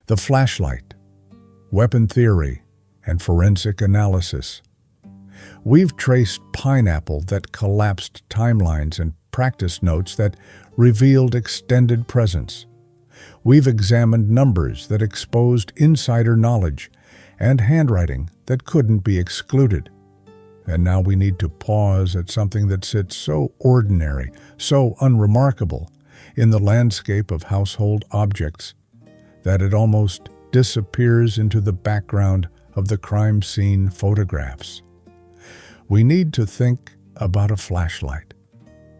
The flashlight, weapon theory, and forensic analysis. We've traced pineapple that collapsed timelines and practice notes that revealed extended presence. We've examined numbers that exposed insider knowledge and handwriting that couldn't be excluded. And now we need to pause at something that sits so ordinary, so unremarkable in the landscape of household objects that it almost disappears into the background of the crime scene photographs. We need to think about a flashlight.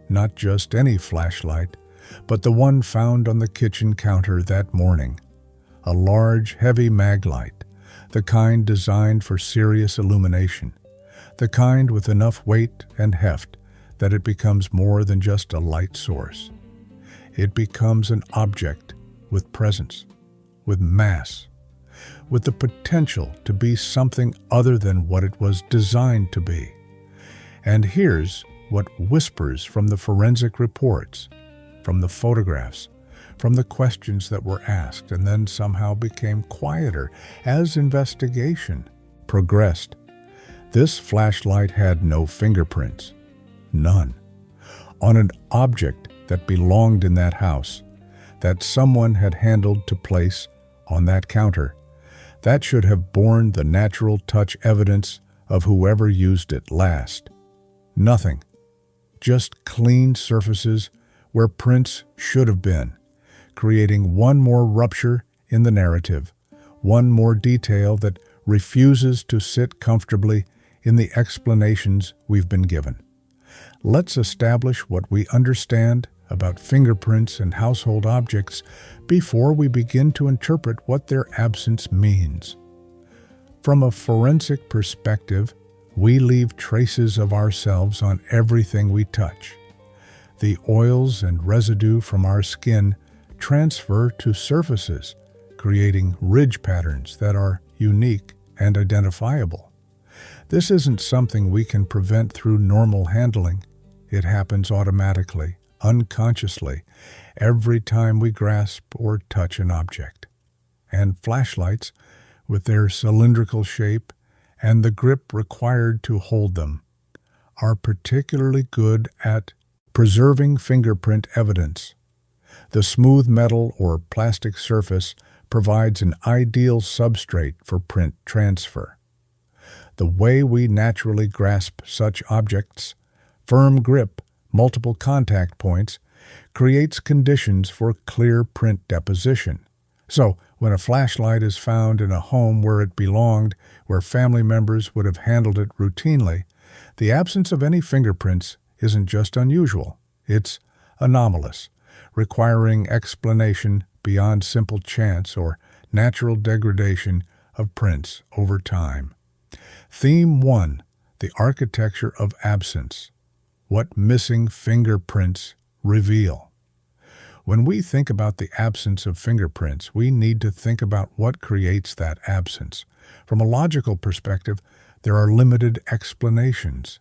Not just any flashlight, but the one found on the kitchen counter that morning. A large, heavy mag light, the kind designed for serious illumination, the kind with enough weight and heft that it becomes more than just a light source. It becomes an object with presence, with mass, with the potential to be something other than what it was designed to be. And here's what whispers from the forensic reports, from the photographs, from the questions that were asked and then somehow became quieter as investigation progressed. This flashlight had no fingerprints, none, on an object that belonged in that house, that someone had handled to place on that counter, that should have borne the natural touch evidence of whoever used it last. Nothing. Just clean surfaces where prints should have been, creating one more rupture in the narrative, one more detail that refuses to sit comfortably in the explanations we've been given. Let's establish what we understand about fingerprints and household objects before we begin to interpret what their absence means. From a forensic perspective, we leave traces of ourselves on everything we touch. The oils and residue from our skin transfer to surfaces, creating ridge patterns that are unique and identifiable. This isn't something we can prevent through normal handling. It happens automatically, unconsciously, every time we grasp or touch an object. And flashlights, with their cylindrical shape and the grip required to hold them, are particularly good at preserving fingerprint evidence. The smooth metal or plastic surface provides an ideal substrate for print transfer. The way we naturally grasp such objects, firm grip, multiple contact points, creates conditions for clear print deposition. So, when a flashlight is found in a home where it belonged, where family members would have handled it routinely, the absence of any fingerprints isn't just unusual, it's anomalous, requiring explanation beyond simple chance or natural degradation of prints over time. Theme 1. The architecture of absence. What missing fingerprints reveal. When we think about the absence of fingerprints, we need to think about what creates that absence. From a logical perspective, there are limited explanations.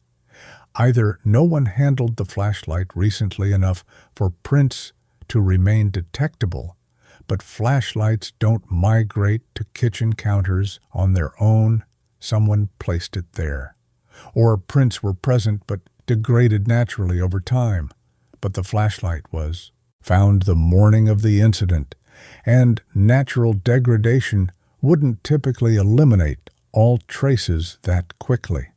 Either no one handled the flashlight recently enough for prints to remain detectable, but flashlights don't migrate to kitchen counters on their own, someone placed it there. Or prints were present but degraded naturally over time, but the flashlight was found the morning of the incident, and natural degradation wouldn't typically eliminate all traces that quickly.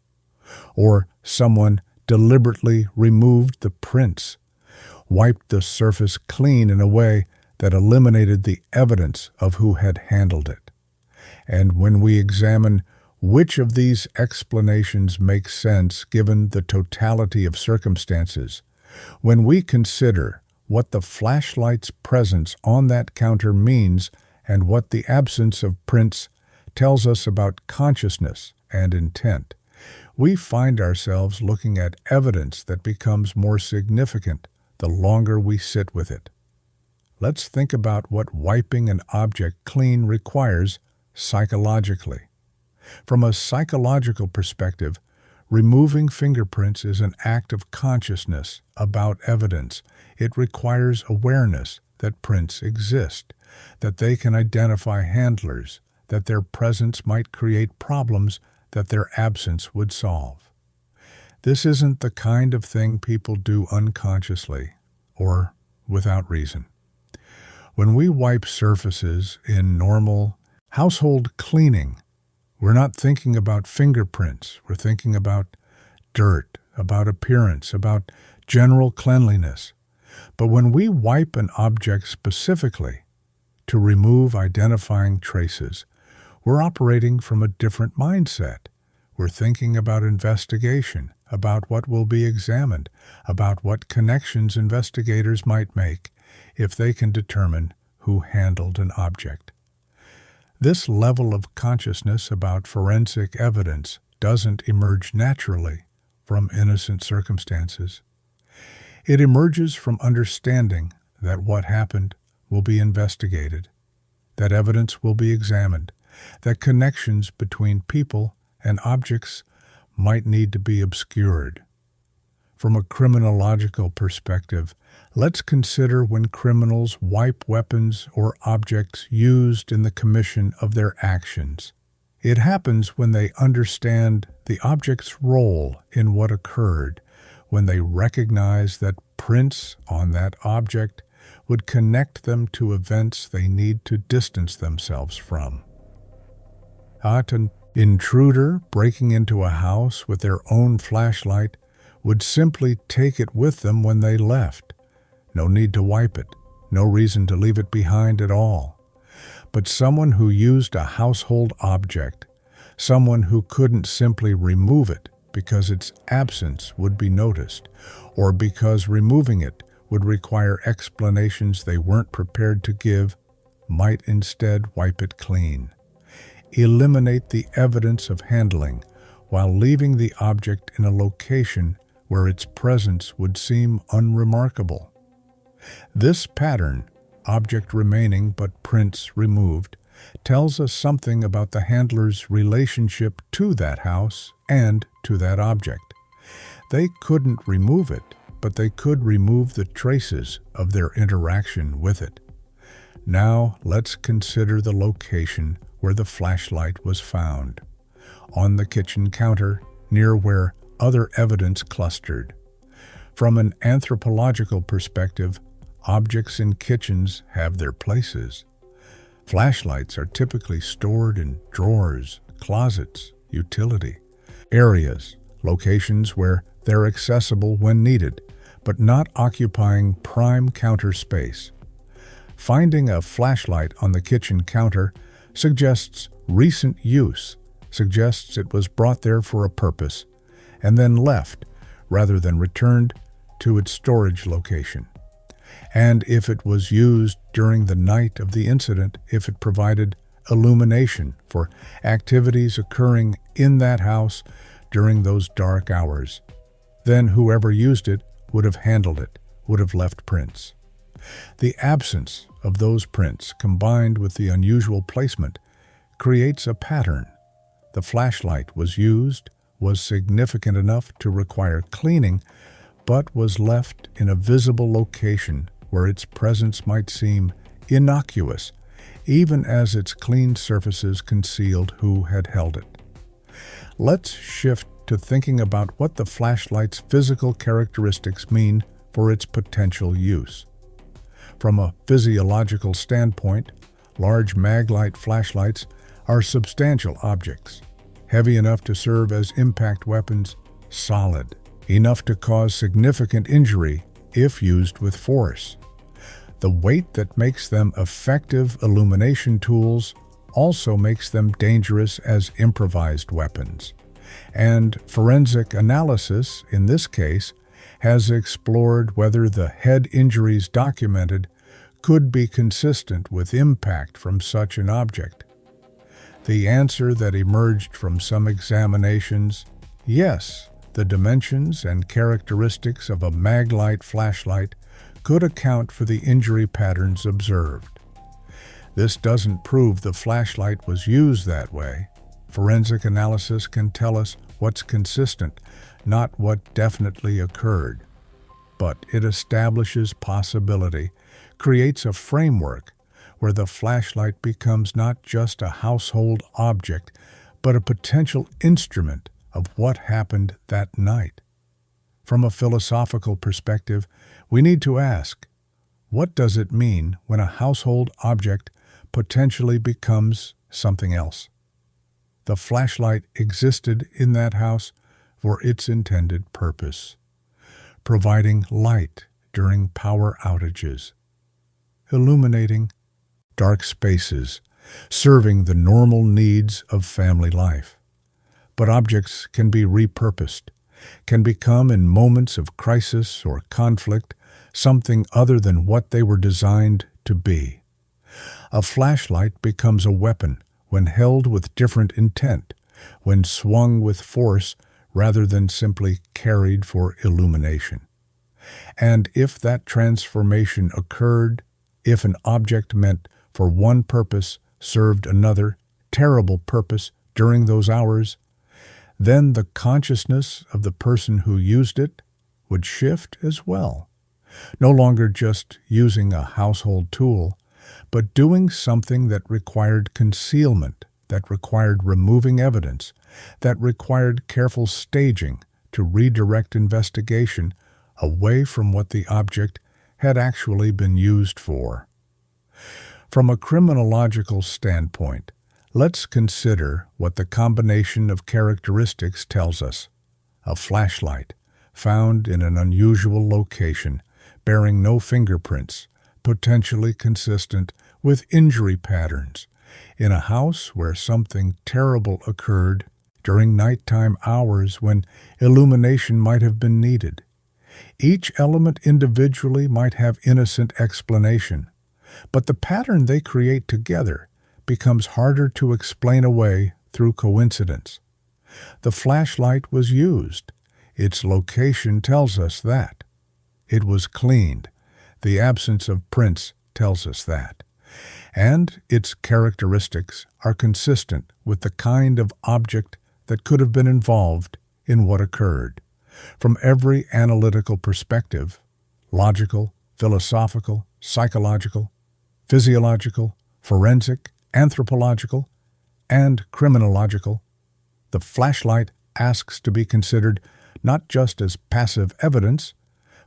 Or someone deliberately removed the prints, wiped the surface clean in a way that eliminated the evidence of who had handled it. And when we examine which of these explanations make sense given the totality of circumstances, when we consider what the flashlight's presence on that counter means and what the absence of prints tells us about consciousness and intent, we find ourselves looking at evidence that becomes more significant the longer we sit with it. Let's think about what wiping an object clean requires psychologically. From a psychological perspective, removing fingerprints is an act of consciousness about evidence. It requires awareness that prints exist, that they can identify handlers, that their presence might create problems that their absence would solve. This isn't the kind of thing people do unconsciously or without reason. When we wipe surfaces in normal household cleaning, we're not thinking about fingerprints. We're thinking about dirt, about appearance, about general cleanliness. But when we wipe an object specifically to remove identifying traces, we're operating from a different mindset. We're thinking about investigation, about what will be examined, about what connections investigators might make if they can determine who handled an object. This level of consciousness about forensic evidence doesn't emerge naturally from innocent circumstances. It emerges from understanding that what happened will be investigated, that evidence will be examined, that connections between people and objects might need to be obscured. From a criminological perspective, let's consider when criminals wipe weapons or objects used in the commission of their actions. It happens when they understand the object's role in what occurred, when they recognize that prints on that object would connect them to events they need to distance themselves from. An intruder breaking into a house with their own flashlight would simply take it with them when they left. No need to wipe it, no reason to leave it behind at all. But someone who used a household object, someone who couldn't simply remove it because its absence would be noticed, or because removing it would require explanations they weren't prepared to give, might instead wipe it clean. Eliminate the evidence of handling while leaving the object in a location where its presence would seem unremarkable. This pattern, object remaining but prints removed, tells us something about the handler's relationship to that house and to that object. They couldn't remove it, but they could remove the traces of their interaction with it. Now let's consider the location where the flashlight was found, on the kitchen counter near where other evidence clustered. From an anthropological perspective, objects in kitchens have their places. Flashlights are typically stored in drawers, closets, utility areas, locations where they're accessible when needed, but not occupying prime counter space. Finding a flashlight on the kitchen counter suggests recent use, suggests it was brought there for a purpose, and then left, rather than returned to its storage location. And if it was used during the night of the incident, if it provided illumination for activities occurring in that house during those dark hours, then whoever used it would have handled it, would have left prints. The absence of those prints, combined with the unusual placement, creates a pattern. The flashlight was used, was significant enough to require cleaning, but was left in a visible location where its presence might seem innocuous, even as its clean surfaces concealed who had held it. Let's shift to thinking about what the flashlight's physical characteristics mean for its potential use. From a physiological standpoint, large maglite flashlights are substantial objects, heavy enough to serve as impact weapons, solid enough to cause significant injury if used with force. The weight that makes them effective illumination tools also makes them dangerous as improvised weapons. And forensic analysis, in this case, has explored whether the head injuries documented could be consistent with impact from such an object. The answer that emerged from some examinations, yes, the dimensions and characteristics of a maglite flashlight could account for the injury patterns observed. This doesn't prove the flashlight was used that way. Forensic analysis can tell us what's consistent, not what definitely occurred. But it establishes possibility, creates a framework where the flashlight becomes not just a household object, but a potential instrument of what happened that night. From a philosophical perspective, we need to ask, what does it mean when a household object potentially becomes something else? The flashlight existed in that house for its intended purpose, providing light during power outages, illuminating dark spaces, serving the normal needs of family life. But objects can be repurposed, can become in moments of crisis or conflict something other than what they were designed to be. A flashlight becomes a weapon when held with different intent, when swung with force rather than simply carried for illumination. And if that transformation occurred, if an object meant for one purpose served another terrible purpose during those hours, then the consciousness of the person who used it would shift as well. No longer just using a household tool, but doing something that required concealment, that required removing evidence, that required careful staging to redirect investigation away from what the object had actually been used for. From a criminological standpoint, let's consider what the combination of characteristics tells us. A flashlight, found in an unusual location, bearing no fingerprints, potentially consistent with injury patterns, in a house where something terrible occurred during nighttime hours when illumination might have been needed. Each element individually might have innocent explanation, but the pattern they create together becomes harder to explain away through coincidence. The flashlight was used. Its location tells us that. It was cleaned. The absence of prints tells us that. And its characteristics are consistent with the kind of object that could have been involved in what occurred. From every analytical perspective, logical, philosophical, psychological, physiological, forensic, anthropological, and criminological, the flashlight asks to be considered not just as passive evidence,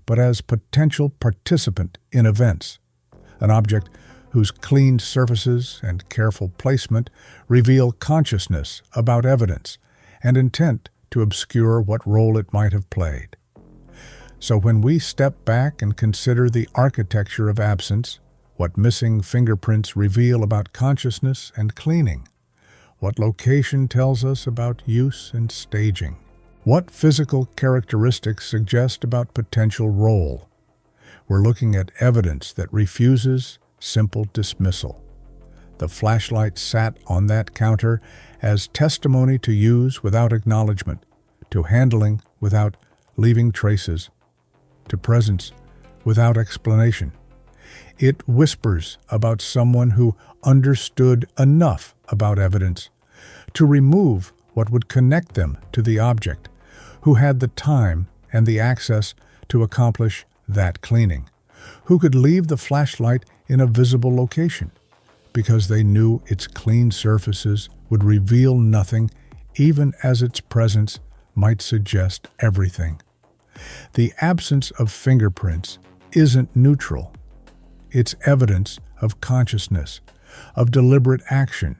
but as potential participant in events, an object whose clean surfaces and careful placement reveal consciousness about evidence and intent to obscure what role it might have played. So when we step back and consider the architecture of absence, what missing fingerprints reveal about consciousness and cleaning, what location tells us about use and staging, what physical characteristics suggest about potential role, we're looking at evidence that refuses simple dismissal. The flashlight sat on that counter as testimony to use without acknowledgement, to handling without leaving traces, to presence without explanation. It whispers about someone who understood enough about evidence to remove what would connect them to the object, who had the time and the access to accomplish that cleaning, who could leave the flashlight in a visible location because they knew its clean surfaces would reveal nothing, even as its presence might suggest everything. The absence of fingerprints isn't neutral. It's evidence of consciousness, of deliberate action,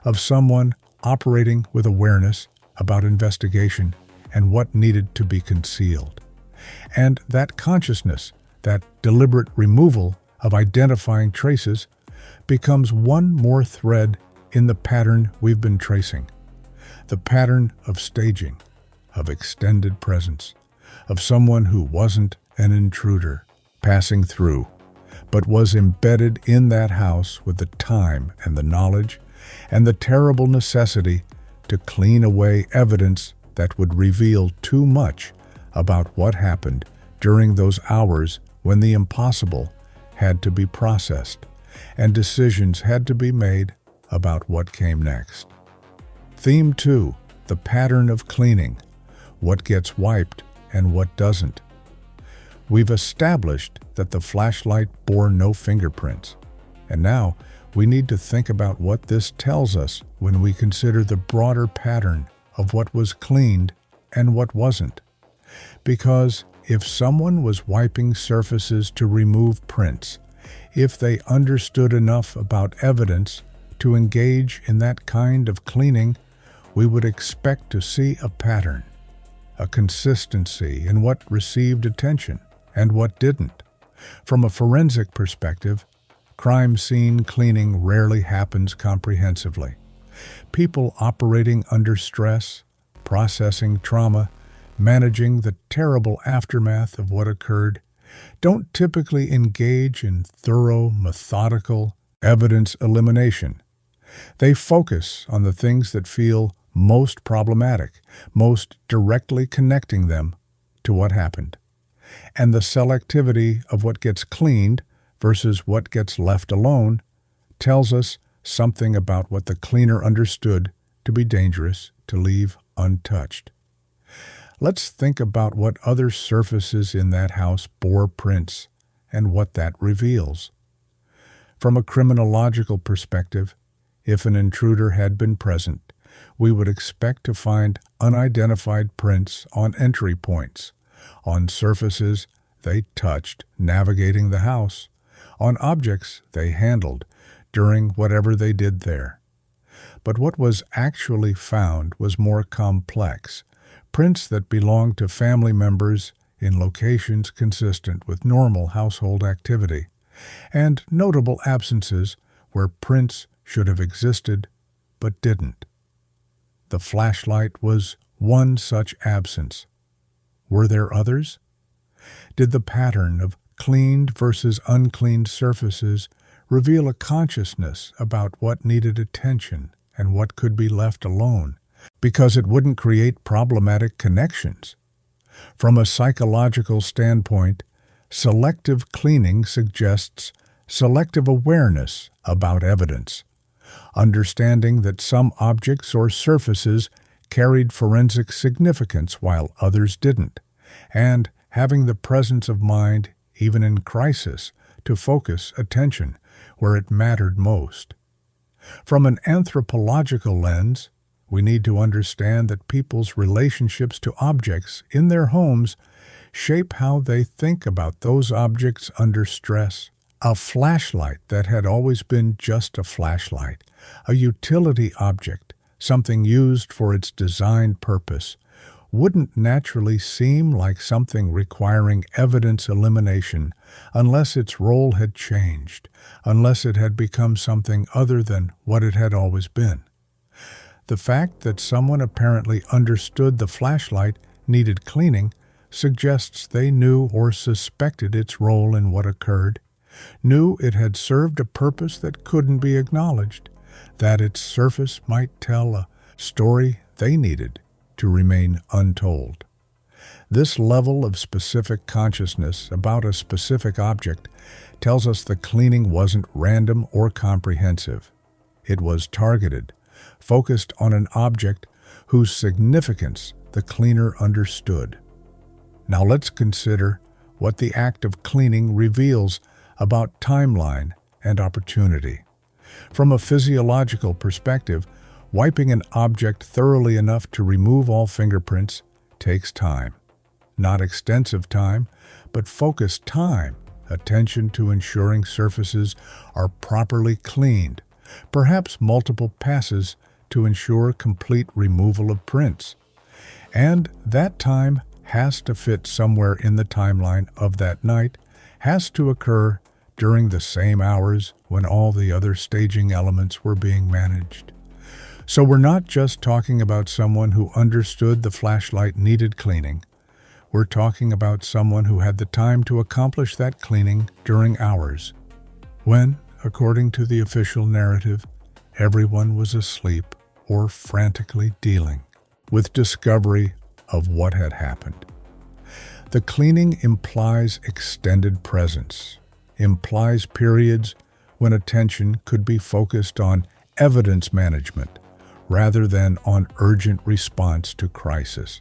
of someone operating with awareness about investigation and what needed to be concealed. And that consciousness, that deliberate removal of identifying traces, becomes one more thread in the pattern we've been tracing. The pattern of staging, of extended presence, of someone who wasn't an intruder passing through, but was embedded in that house with the time and the knowledge and the terrible necessity to clean away evidence that would reveal too much about what happened during those hours when the impossible had to be processed and decisions had to be made about what came next. Theme 2, the pattern of cleaning, what gets wiped and what doesn't. We've established that the flashlight bore no fingerprints, and now We need to think about what this tells us when we consider the broader pattern of what was cleaned and what wasn't. Because if someone was wiping surfaces to remove prints, if they understood enough about evidence to engage in that kind of cleaning, we would expect to see a pattern, a consistency in what received attention and what didn't. From a forensic perspective, crime scene cleaning rarely happens comprehensively. People operating under stress, processing trauma, managing the terrible aftermath of what occurred, don't typically engage in thorough, methodical evidence elimination. They focus on the things that feel most problematic, most directly connecting them to what happened. And the selectivity of what gets cleaned versus what gets left alone tells us something about what the cleaner understood to be dangerous to leave untouched. Let's think about what other surfaces in that house bore prints and what that reveals. From a criminological perspective, if an intruder had been present, we would expect to find unidentified prints on entry points, on surfaces they touched navigating the house, on objects they handled during whatever they did there. But what was actually found was more complex, prints that belonged to family members in locations consistent with normal household activity, and notable absences where prints should have existed but didn't. The flashlight was one such absence. Were there others? Did the pattern of cleaned versus uncleaned surfaces reveal a consciousness about what needed attention and what could be left alone, because it wouldn't create problematic connections? From a psychological standpoint, selective cleaning suggests selective awareness about evidence, understanding that some objects or surfaces carried forensic significance while others didn't, and having the presence of mind, even in crisis, to focus attention where it mattered most. From an anthropological lens, we need to understand that people's relationships to objects in their homes shape how they think about those objects under stress. A flashlight that had always been just a flashlight, a utility object, something used for its designed purpose, wouldn't naturally seem like something requiring evidence elimination unless its role had changed, unless it had become something other than what it had always been. The fact that someone apparently understood the flashlight needed cleaning suggests they knew or suspected its role in what occurred, knew it had served a purpose that couldn't be acknowledged, that its surface might tell a story they needed to remain untold. This level of specific consciousness about a specific object tells us the cleaning wasn't random or comprehensive. It was targeted, focused on an object whose significance the cleaner understood. Now let's consider what the act of cleaning reveals about timeline and opportunity. From a physiological perspective, wiping an object thoroughly enough to remove all fingerprints takes time. Not extensive time, but focused time, attention to ensuring surfaces are properly cleaned, perhaps multiple passes to ensure complete removal of prints. And that time has to fit somewhere in the timeline of that night, has to occur during the same hours when all the other staging elements were being managed. So we're not just talking about someone who understood the flashlight needed cleaning. We're talking about someone who had the time to accomplish that cleaning during hours, when, according to the official narrative, everyone was asleep or frantically dealing with discovery of what had happened. The cleaning implies extended presence, implies periods when attention could be focused on evidence management rather than on urgent response to crisis.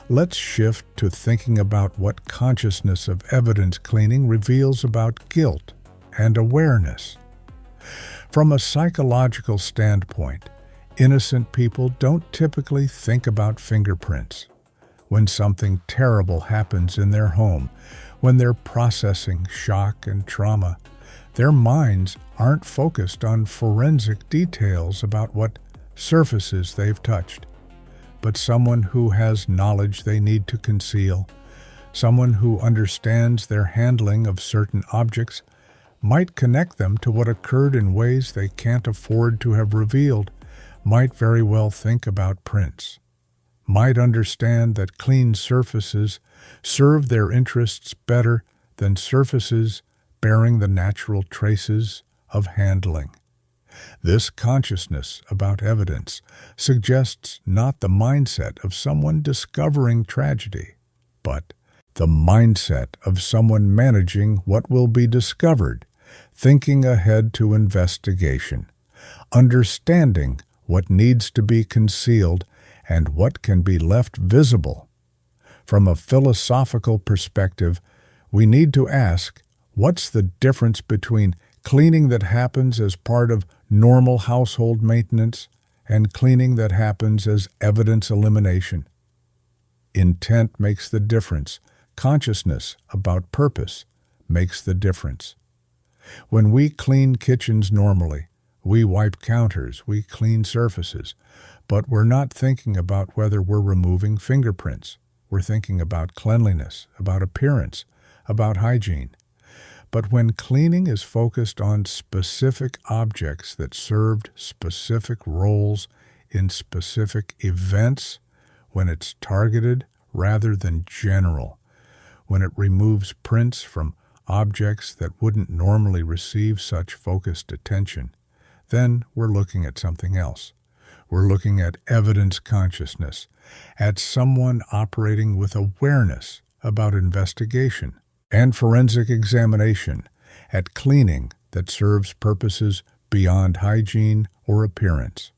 Let's shift to thinking about what consciousness of evidence cleaning reveals about guilt and awareness. From a psychological standpoint, innocent people don't typically think about fingerprints. When something terrible happens in their home, when they're processing shock and trauma, their minds aren't focused on forensic details about what surfaces they've touched. But someone who has knowledge they need to conceal, someone who understands their handling of certain objects, might connect them to what occurred in ways they can't afford to have revealed, might very well think about prints, might understand that clean surfaces serve their interests better than surfaces bearing the natural traces of handling. This consciousness about evidence suggests not the mindset of someone discovering tragedy, but the mindset of someone managing what will be discovered, thinking ahead to investigation, understanding what needs to be concealed and what can be left visible. From a philosophical perspective, we need to ask, what's the difference between cleaning that happens as part of normal household maintenance and cleaning that happens as evidence elimination? Intent makes the difference. Consciousness about purpose makes the difference. When we clean kitchens normally, we wipe counters, we clean surfaces, but we're not thinking about whether we're removing fingerprints. We're thinking about cleanliness, about appearance, about hygiene. But when cleaning is focused on specific objects that served specific roles in specific events, when it's targeted rather than general, when it removes prints from objects that wouldn't normally receive such focused attention, then we're looking at something else. We're looking at evidence consciousness, at someone operating with awareness about investigation and forensic examination, at cleaning that serves purposes beyond hygiene or appearance.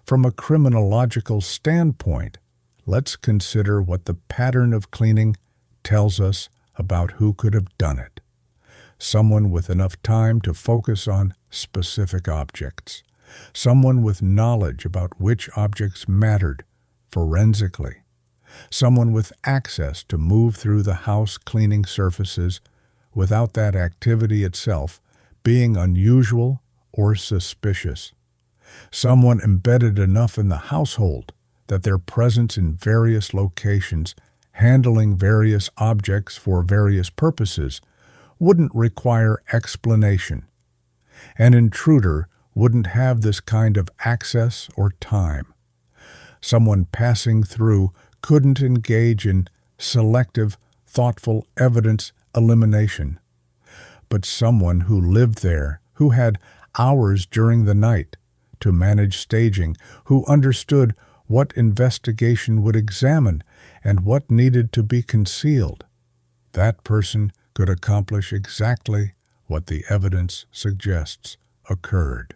From a criminological standpoint, let's consider what the pattern of cleaning tells us about who could have done it. Someone with enough time to focus on specific objects. Someone with knowledge about which objects mattered forensically. Someone with access to move through the house cleaning surfaces without that activity itself being unusual or suspicious. Someone embedded enough in the household that their presence in various locations, handling various objects for various purposes, wouldn't require explanation. An intruder wouldn't have this kind of access or time. Someone passing through couldn't engage in selective, thoughtful evidence elimination. But someone who lived there, who had hours during the night to manage staging, who understood what investigation would examine and what needed to be concealed, that person could accomplish exactly what the evidence suggests occurred.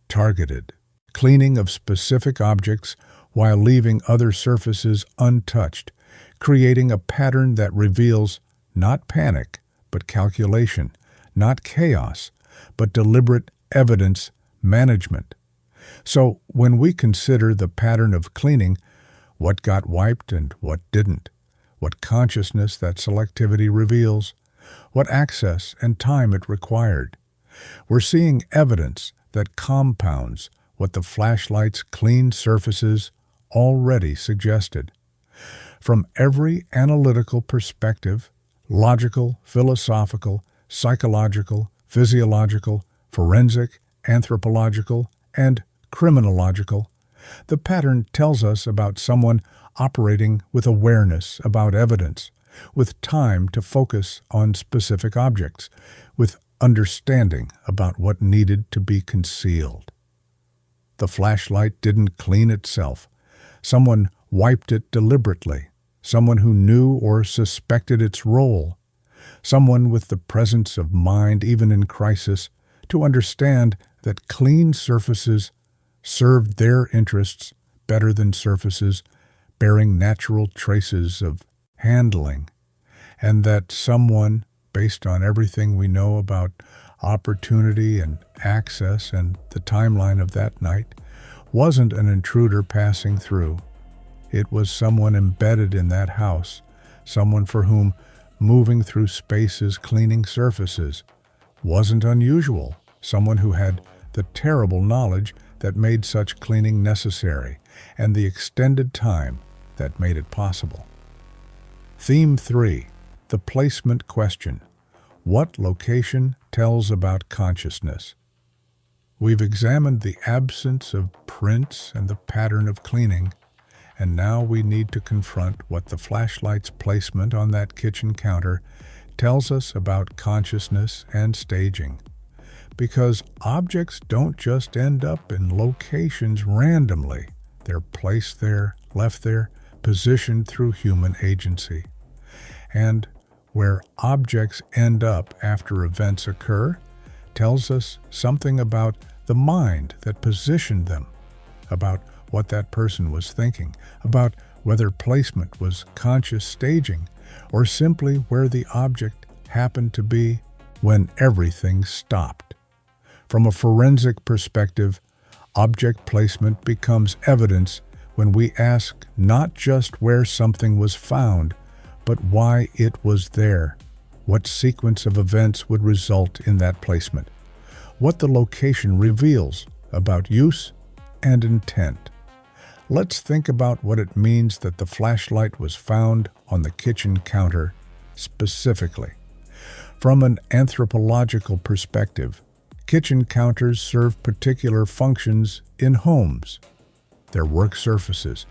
Targeted, cleaning of specific objects while leaving other surfaces untouched, creating a pattern that reveals not panic, but calculation, not chaos, but deliberate evidence management. So when we consider the pattern of cleaning, what got wiped and what didn't, what consciousness that selectivity reveals, what access and time it required, we're seeing evidence that compounds what the flashlight's clean surfaces already suggested. From every analytical perspective, logical, philosophical, psychological, physiological, forensic, anthropological, and criminological, the pattern tells us about someone operating with awareness about evidence, with time to focus on specific objects, with understanding about what needed to be concealed. The flashlight didn't clean itself. Someone wiped it deliberately. Someone who knew or suspected its role. Someone with the presence of mind, even in crisis, to understand that clean surfaces served their interests better than surfaces bearing natural traces of handling, and that someone, based on everything we know about opportunity and access and the timeline of that night wasn't an intruder passing through. It was someone embedded in that house, someone for whom moving through spaces, cleaning surfaces, wasn't unusual, someone who had the terrible knowledge that made such cleaning necessary and the extended time that made it possible. Theme 3. The placement question. What location tells about consciousness? We've examined the absence of prints and the pattern of cleaning, and now we need to confront what the flashlight's placement on that kitchen counter tells us about consciousness and staging. Because objects don't just end up in locations randomly. They're placed there, left there, positioned through human agency. And where objects end up after events occur tells us something about the mind that positioned them, about what that person was thinking, about whether placement was conscious staging, or simply where the object happened to be when everything stopped. From a forensic perspective, object placement becomes evidence when we ask not just where something was found, but why it was there, what sequence of events would result in that placement, what the location reveals about use and intent. Let's think about what it means that the flashlight was found on the kitchen counter specifically. From an anthropological perspective, kitchen counters serve particular functions in homes. They're work surfaces,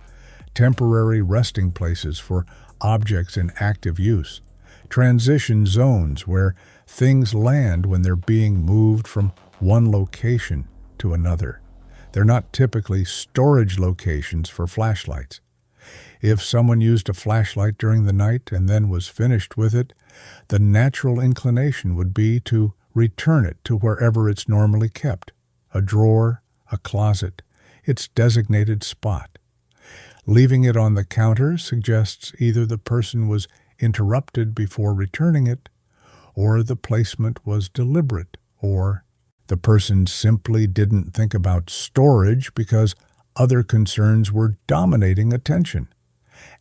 temporary resting places for objects in active use, transition zones where things land when they're being moved from one location to another. They're not typically storage locations for flashlights. If someone used a flashlight during the night and then was finished with it, the natural inclination would be to return it to wherever it's normally kept, a drawer, a closet, its designated spot. Leaving it on the counter suggests either the person was interrupted before returning it, or the placement was deliberate, or the person simply didn't think about storage because other concerns were dominating attention.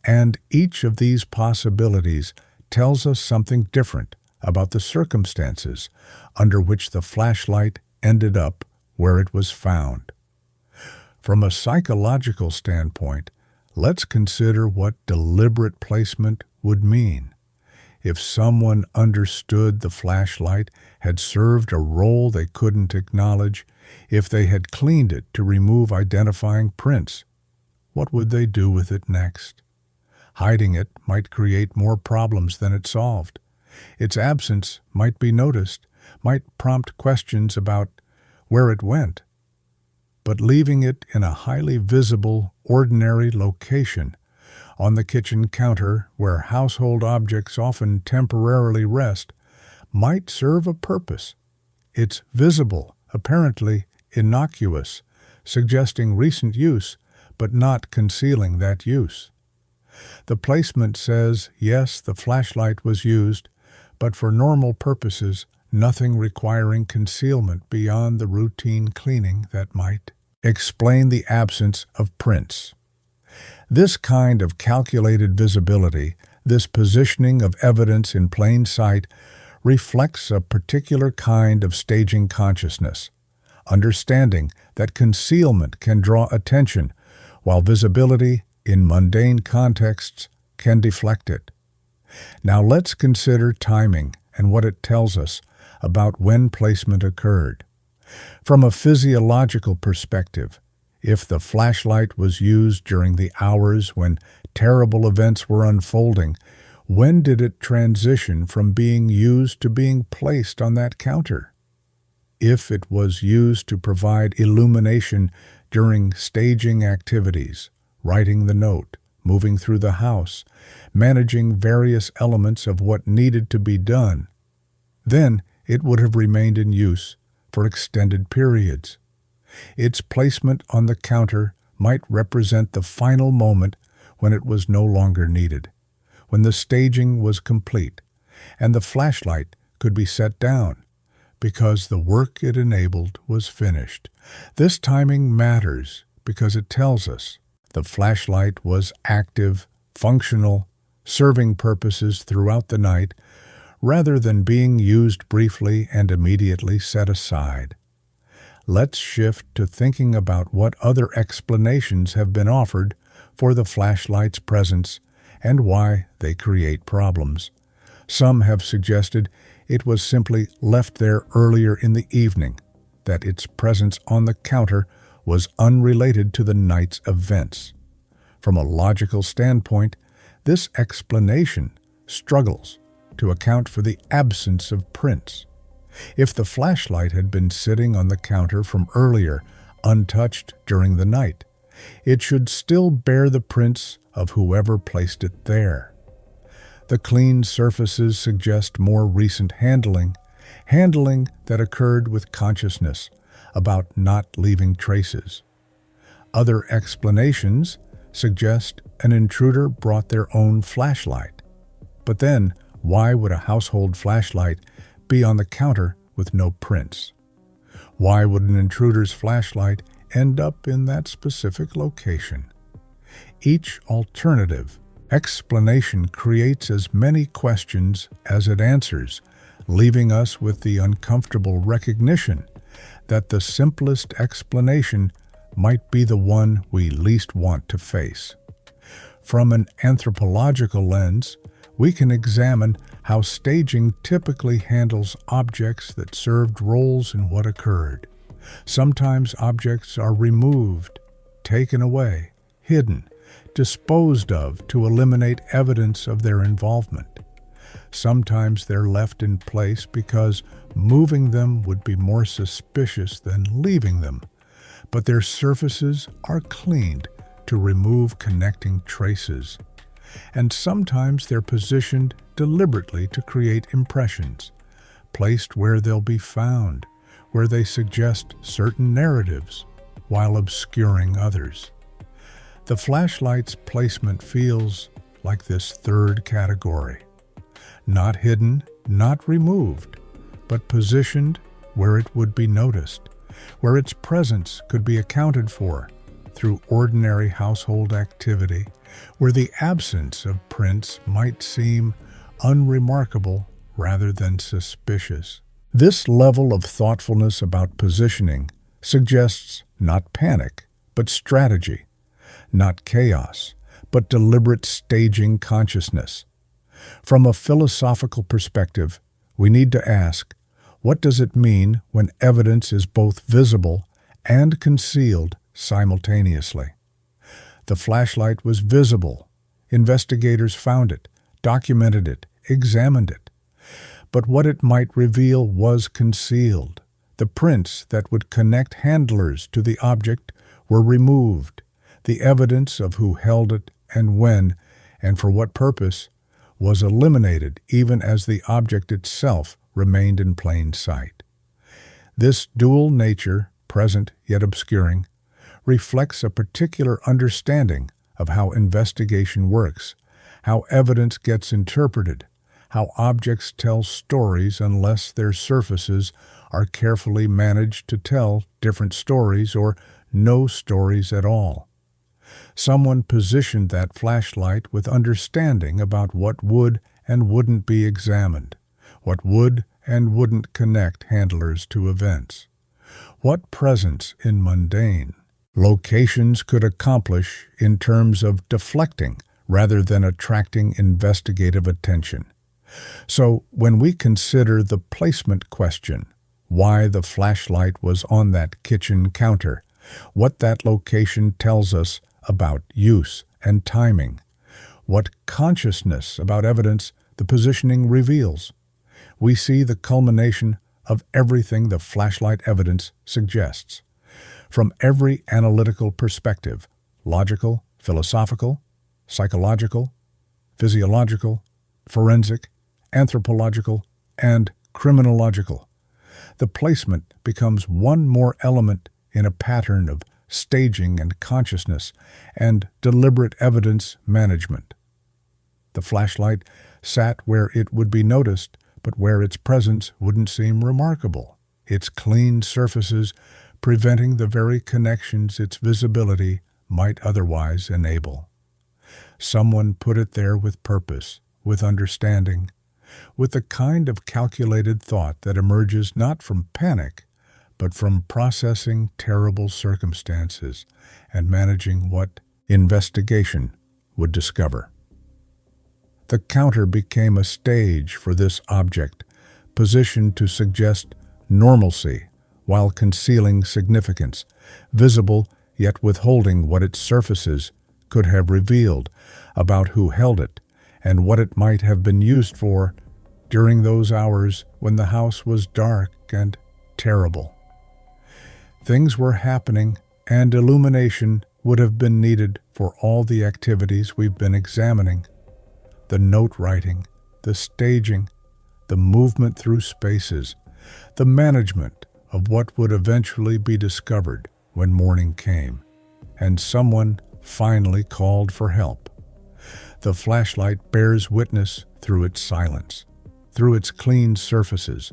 And each of these possibilities tells us something different about the circumstances under which the flashlight ended up where it was found. From a psychological standpoint, let's consider what deliberate placement would mean. If someone understood the flashlight had served a role they couldn't acknowledge, if they had cleaned it to remove identifying prints, what would they do with it next? Hiding it might create more problems than it solved. Its absence might be noticed, might prompt questions about where it went. But leaving it in a highly visible, ordinary location, on the kitchen counter where household objects often temporarily rest, might serve a purpose. It's visible, apparently innocuous, suggesting recent use, but not concealing that use. The placement says, yes, the flashlight was used, but for normal purposes, nothing requiring concealment beyond the routine cleaning that might explain the absence of prints. This kind of calculated visibility, this positioning of evidence in plain sight, reflects a particular kind of staging consciousness, understanding that concealment can draw attention, while visibility, in mundane contexts, can deflect it. Now let's consider timing and what it tells us about when placement occurred. From a physiological perspective, if the flashlight was used during the hours when terrible events were unfolding, when did it transition from being used to being placed on that counter? If it was used to provide illumination during staging activities, writing the note, moving through the house, managing various elements of what needed to be done, then it would have remained in use for extended periods. Its placement on the counter might represent the final moment when it was no longer needed, when the staging was complete, and the flashlight could be set down, because the work it enabled was finished. This timing matters because it tells us the flashlight was active, functional, serving purposes throughout the night, rather than being used briefly and immediately set aside. Let's shift to thinking about what other explanations have been offered for the flashlight's presence and why they create problems. Some have suggested it was simply left there earlier in the evening, that its presence on the counter was unrelated to the night's events. From a logical standpoint, this explanation struggles to account for the absence of prints. If the flashlight had been sitting on the counter from earlier, untouched during the night, it should still bear the prints of whoever placed it there. The clean surfaces suggest more recent handling that occurred with consciousness about not leaving traces. Other explanations suggest an intruder brought their own flashlight. But then, why would a household flashlight be on the counter with no prints? Why would an intruder's flashlight end up in that specific location? Each alternative explanation creates as many questions as it answers, leaving us with the uncomfortable recognition that the simplest explanation might be the one we least want to face. From an anthropological lens, we can examine how staging typically handles objects that served roles in what occurred. Sometimes objects are removed, taken away, hidden, disposed of to eliminate evidence of their involvement. Sometimes they're left in place because moving them would be more suspicious than leaving them, but their surfaces are cleaned to remove connecting traces. And sometimes they're positioned deliberately to create impressions, placed where they'll be found, where they suggest certain narratives, while obscuring others. The flashlight's placement feels like this third category. Not hidden, not removed, but positioned where it would be noticed, where its presence could be accounted for through ordinary household activity, where the absence of prints might seem unremarkable rather than suspicious. This level of thoughtfulness about positioning suggests not panic, but strategy, not chaos, but deliberate staging consciousness. From a philosophical perspective, we need to ask, what does it mean when evidence is both visible and concealed simultaneously? The flashlight was visible. Investigators found it, documented it, examined it. But what it might reveal was concealed. The prints that would connect handlers to the object were removed. The evidence of who held it and when, and for what purpose, was eliminated even as the object itself remained in plain sight. This dual nature, present yet obscuring, reflects a particular understanding of how investigation works, how evidence gets interpreted, how objects tell stories unless their surfaces are carefully managed to tell different stories or no stories at all. Someone positioned that flashlight with understanding about what would and wouldn't be examined, what would and wouldn't connect handlers to events, what presence in mundane locations could accomplish in terms of deflecting rather than attracting investigative attention. So when we consider the placement question, why the flashlight was on that kitchen counter, what that location tells us about use and timing, what consciousness about evidence the positioning reveals, we see the culmination of everything the flashlight evidence suggests. From every analytical perspective, logical, philosophical, psychological, physiological, forensic, anthropological, and criminological, the placement becomes one more element in a pattern of staging and consciousness and deliberate evidence management. The flashlight sat where it would be noticed, but where its presence wouldn't seem remarkable. its clean surfaces preventing the very connections its visibility might otherwise enable. Someone put it there with purpose, with understanding, with the kind of calculated thought that emerges not from panic, but from processing terrible circumstances and managing what investigation would discover. The counter became a stage for this object, positioned to suggest normalcy while concealing significance, visible yet withholding what its surfaces could have revealed about who held it and what it might have been used for during those hours when the house was dark and terrible. Things were happening, and illumination would have been needed for all the activities we've been examining. The note writing, the staging, the movement through spaces, the management of what would eventually be discovered when morning came, and someone finally called for help. The flashlight bears witness through its silence, through its clean surfaces,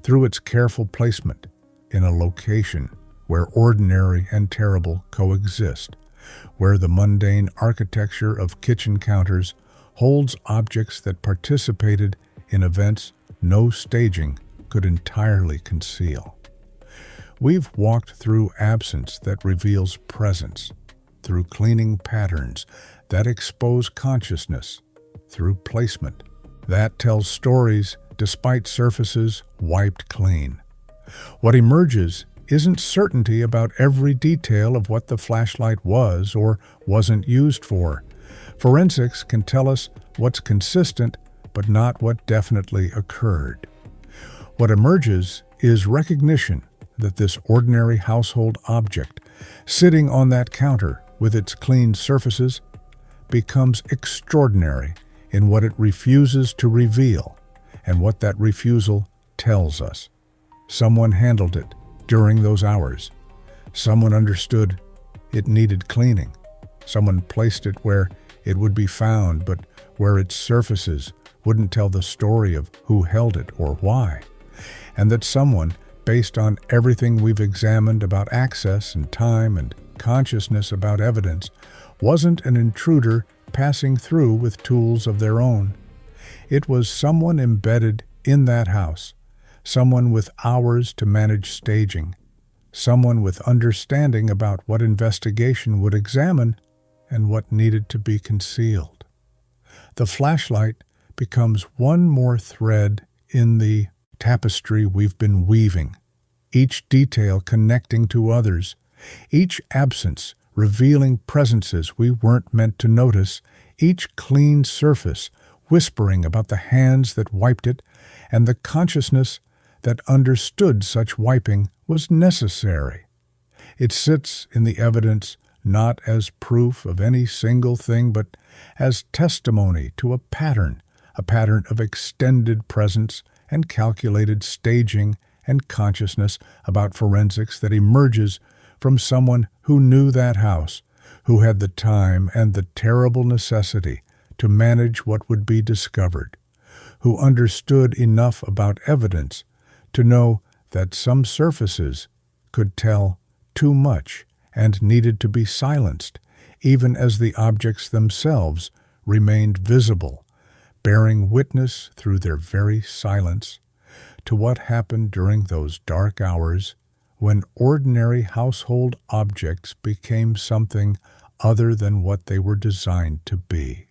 through its careful placement in a location where ordinary and terrible coexist, where the mundane architecture of kitchen counters holds objects that participated in events no staging could entirely conceal. We've walked through absence that reveals presence, through cleaning patterns that expose consciousness, through placement that tells stories despite surfaces wiped clean. What emerges isn't certainty about every detail of what the flashlight was or wasn't used for. Forensics can tell us what's consistent, but not what definitely occurred. What emerges is recognition that this ordinary household object, sitting on that counter with its clean surfaces, becomes extraordinary in what it refuses to reveal and what that refusal tells us. Someone handled it during those hours. Someone understood it needed cleaning. Someone placed it where it would be found, but where its surfaces wouldn't tell the story of who held it or why. And that someone, based on everything we've examined about access and time and consciousness about evidence, wasn't an intruder passing through with tools of their own. It was someone embedded in that house, someone with hours to manage staging, someone with understanding about what investigation would examine and what needed to be concealed. The flashlight becomes one more thread in the tapestry we've been weaving, each detail connecting to others, each absence revealing presences we weren't meant to notice, each clean surface whispering about the hands that wiped it and the consciousness that understood such wiping was necessary. It sits in the evidence not as proof of any single thing, but as testimony to a pattern of extended presence and calculated staging and consciousness about forensics that emerges from someone who knew that house, who had the time and the terrible necessity to manage what would be discovered, who understood enough about evidence to know that some surfaces could tell too much and needed to be silenced, even as the objects themselves remained visible, bearing witness through their very silence to what happened during those dark hours when ordinary household objects became something other than what they were designed to be.